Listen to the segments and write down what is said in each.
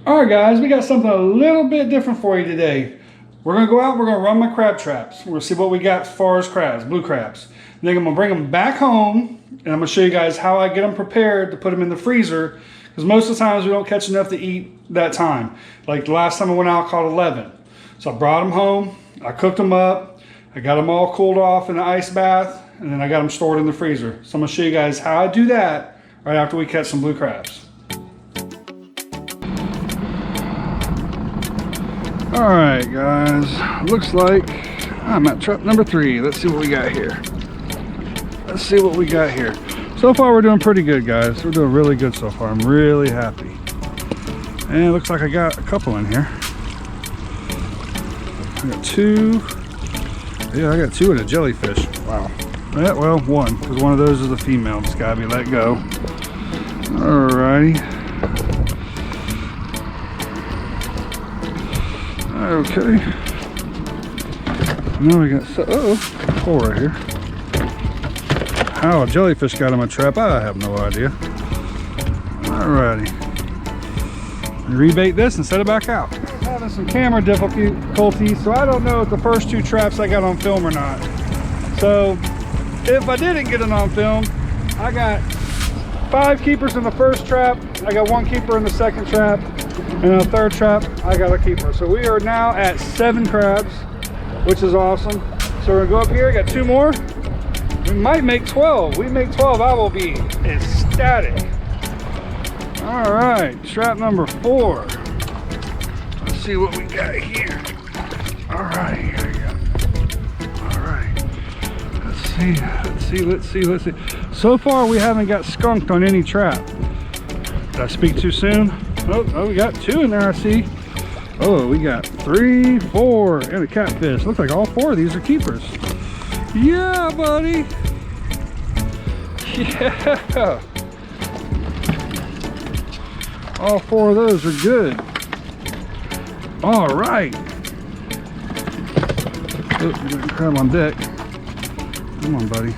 All right, guys, we got something a little bit different for you today. We're gonna go out, we're gonna run my crab traps. We're gonna see what we got as far as crabs, blue crabs. And then I'm gonna bring them back home, and I'm gonna show you guys how I get them prepared to put them in the freezer, because most of the times we don't catch enough to eat that time. Like the last time I went out, I caught 11. So I brought them home, I cooked them up, I got them all cooled off in the ice bath, and then I got them stored in the freezer. So I'm gonna show you guys how I do that right after we catch some blue crabs. All right, guys, looks like I'm at trap number 3. Let's see what we got here. So far, we're doing pretty good, guys. We're doing really good so far. I'm really happy. And it looks like I got a couple in here. I got 2. Yeah, I got 2 and a jellyfish. Wow. Yeah, well, 1, because one of those is a female. It's gotta be let go. All righty. Okay. Now we got 4 right here. How a jellyfish got in my trap, I have no idea. Alrighty. Rebait this and set it back out. I'm having some camera difficulty, so I don't know if the first 2 traps I got on film or not. So if I didn't get it on film, I got 5 keepers in the first trap. I got 1 keeper in the second trap. And the third trap, I got a keeper. So we are now at 7 crabs, which is awesome. So we're gonna go up here, got 2 more. We might make 12. We make 12, I will be ecstatic. All right, trap number 4. Let's see what we got here. All right, here we go. All right, let's see. So far, we haven't got skunked on any trap. Did I speak too soon? Oh, we got 2 in there, I see. Oh, we got 3, 4, and a catfish. Looks like all 4 of these are keepers. Yeah, buddy. Yeah. All 4 of those are good. All right. Oh, you got a crab on deck. Come on, buddy.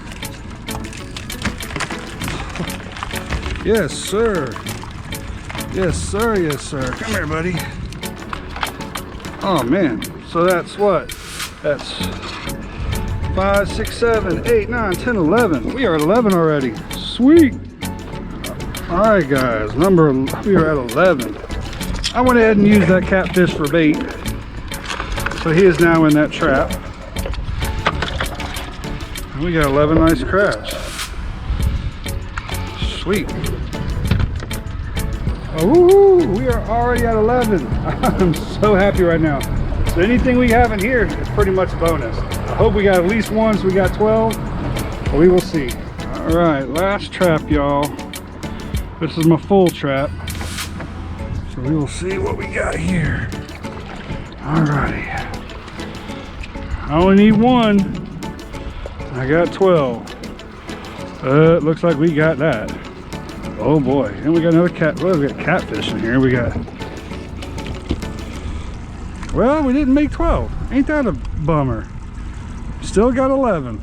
Yes, sir. Yes, sir. Yes, sir. Come here, buddy. Oh, man. So that's what? That's 5, 6, 7, 8, 9, 10, 11. We are at 11 already. Sweet. All right, guys. We are at 11. I went ahead and used that catfish for bait. So he is now in that trap. And we got 11 nice crabs. Sweet. Oh, we are already at 11. I'm so happy right now. So anything we have in here is pretty much a bonus. I hope we got at least 1, so we got 12. But we will see. All right, last trap, y'all. This is my full trap. So we will see what we got here. All righty. I only need 1. I got 12. It looks like we got that. Oh boy, and we got another we got catfish in here. Well, we didn't make 12. Ain't that a bummer? Still got 11.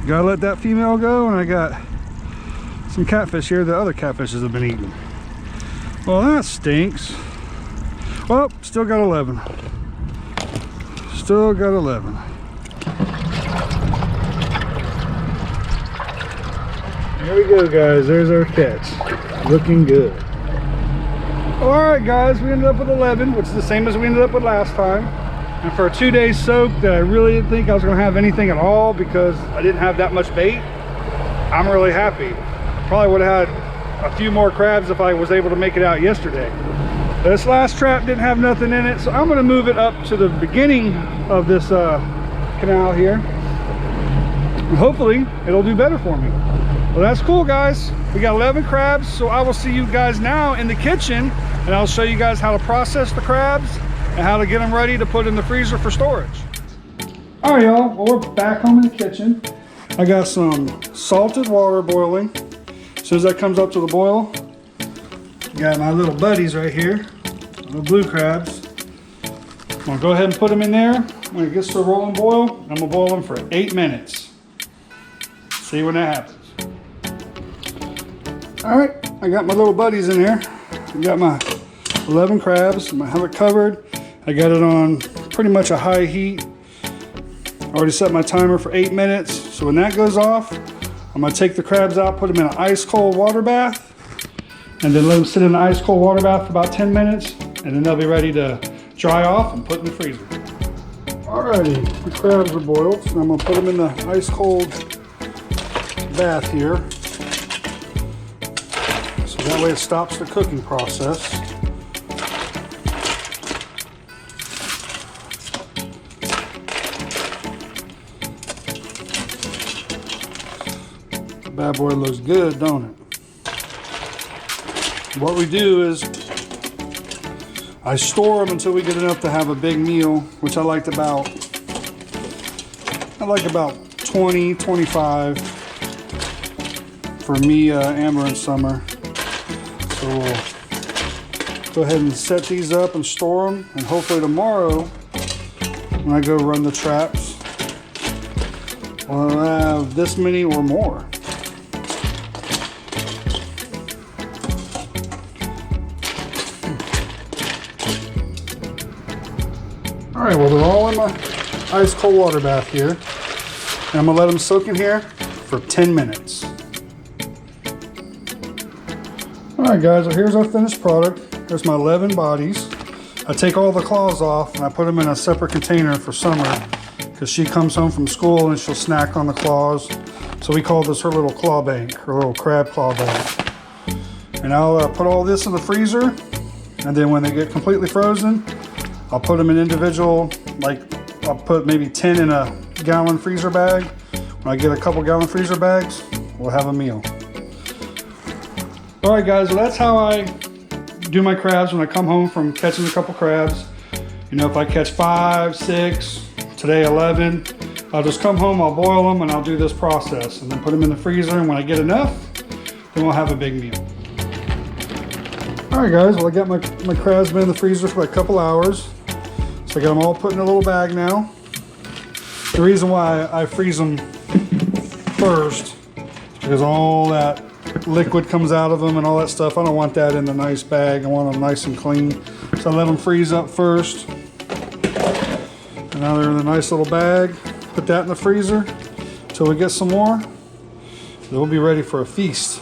Gotta let that female go, and I got some catfish here that other catfishes have been eating. Well, that stinks. Well, still got 11. Still got 11. There we go, guys. There's our catch. Looking good. All right, guys. We ended up with 11, which is the same as we ended up with last time. And for a 2-day soak that I really didn't think I was going to have anything at all because I didn't have that much bait, I'm really happy. Probably would have had a few more crabs if I was able to make it out yesterday. This last trap didn't have nothing in it, so I'm going to move it up to the beginning of this canal here. And hopefully, it'll do better for me. Well, that's cool, guys. We got 11 crabs, so I will see you guys now in the kitchen, and I'll show you guys how to process the crabs and how to get them ready to put in the freezer for storage. All right, y'all. Well, we're back home in the kitchen. I got some salted water boiling. As soon as that comes up to the boil, got my little buddies right here, the blue crabs. I'm gonna go ahead and put them in there. When it gets to a rolling boil, I'm gonna boil them for 8 minutes. See when that happens. All right, I got my little buddies in there. I got my 11 crabs. I'm gonna have it covered. I got it on pretty much a high heat. I already set my timer for 8 minutes. So when that goes off, I'm gonna take the crabs out, put them in an ice cold water bath, and then let them sit in an ice cold water bath for about 10 minutes, and then they'll be ready to dry off and put in the freezer. Alrighty, the crabs are boiled, so I'm gonna put them in the ice cold bath here. So that way it stops the cooking process. The bad boy looks good, don't it? What we do is I store them until we get enough to have a big meal, which I like about 20, 25 for me, Amber, and Summer. So we'll go ahead and set these up and store them, and hopefully tomorrow when I go run the traps, we'll have this many or more. All right, well, they're all in my ice cold water bath here. And I'm gonna let them soak in here for 10 minutes. All right, guys, well, here's our finished product. There's my 11 bodies. I take all the claws off and I put them in a separate container for Summer because she comes home from school and she'll snack on the claws. So we call this her little claw bank, her little crab claw bank. And I'll put all this in the freezer, and then when they get completely frozen, I'll put them in individual, like I'll put maybe 10 in a gallon freezer bag. When I get a couple gallon freezer bags, we'll have a meal. All right, guys, well, that's how I do my crabs when I come home from catching a couple crabs. You know, if I catch 5, 6, today 11, I'll just come home, I'll boil them, and I'll do this process and then put them in the freezer. And when I get enough, then we'll have a big meal. All right, guys, well, I got my crabs been in the freezer for a couple hours. So I got them all put in a little bag now. The reason why I freeze them first is because all that liquid comes out of them and all that stuff. I don't want that in the nice bag. I want them nice and clean. So I let them freeze up first. And now they're in a nice little bag. Put that in the freezer until we get some more. They'll be ready for a feast.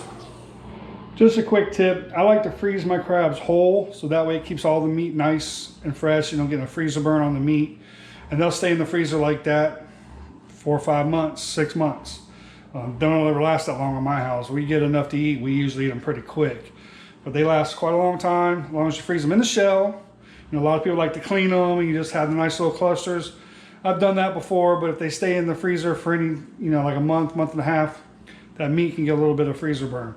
Just a quick tip, I like to freeze my crabs whole, so that way it keeps all the meat nice and fresh. You don't get a freezer burn on the meat. And they'll stay in the freezer like that 4 or 5 months, 6 months. Don't ever last that long in my house. We get enough to eat, we usually eat them pretty quick. But they last quite a long time, as long as you freeze them in the shell. You know, a lot of people like to clean them and you just have the nice little clusters. I've done that before, but if they stay in the freezer for any, you know, like a month, month and a half, that meat can get a little bit of freezer burn.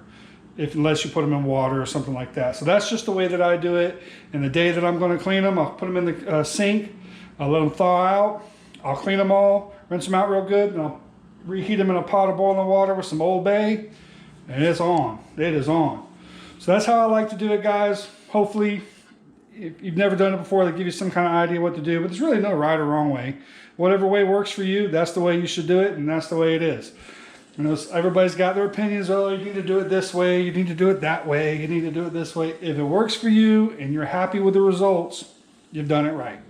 Unless you put them in water or something like that. So that's just the way that I do it. And the day that I'm going to clean them, I'll put them in the sink. I'll let them thaw out. I'll clean them all, rinse them out real good, and I'll reheat them in a pot of boiling water with some Old Bay, and it's on. It is on. So that's how I like to do it, guys. Hopefully, if you've never done it before, they'll give you some kind of idea what to do. But there's really no right or wrong way. Whatever way works for you, that's the way you should do it, and that's the way it is. You know, everybody's got their opinions. Oh, you need to do it this way. You need to do it that way. You need to do it this way. If it works for you and you're happy with the results, you've done it right.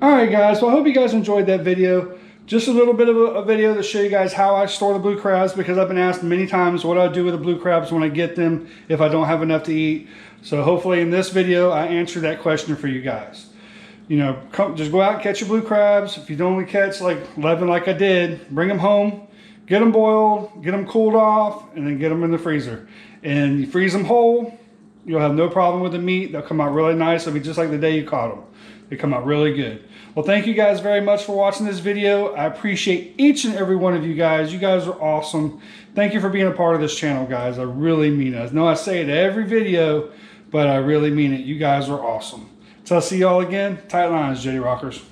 All right, guys. Well, I hope you guys enjoyed that video. Just a little bit of a video to show you guys how I store the blue crabs, because I've been asked many times what I do with the blue crabs when I get them if I don't have enough to eat. So hopefully in this video, I answered that question for you guys. You know, just go out and catch your blue crabs. If you don't only catch like 11 like I did, bring them home. Get them boiled, get them cooled off, and then get them in the freezer. And you freeze them whole, you'll have no problem with the meat. They'll come out really nice. It'll be just like the day you caught them. They come out really good. Well, thank you guys very much for watching this video. I appreciate each and every one of you guys. You guys are awesome. Thank you for being a part of this channel, guys. I really mean it. I know I say it every video, but I really mean it. You guys are awesome. So I'll see y'all again. Tight lines, Jetty Rockers.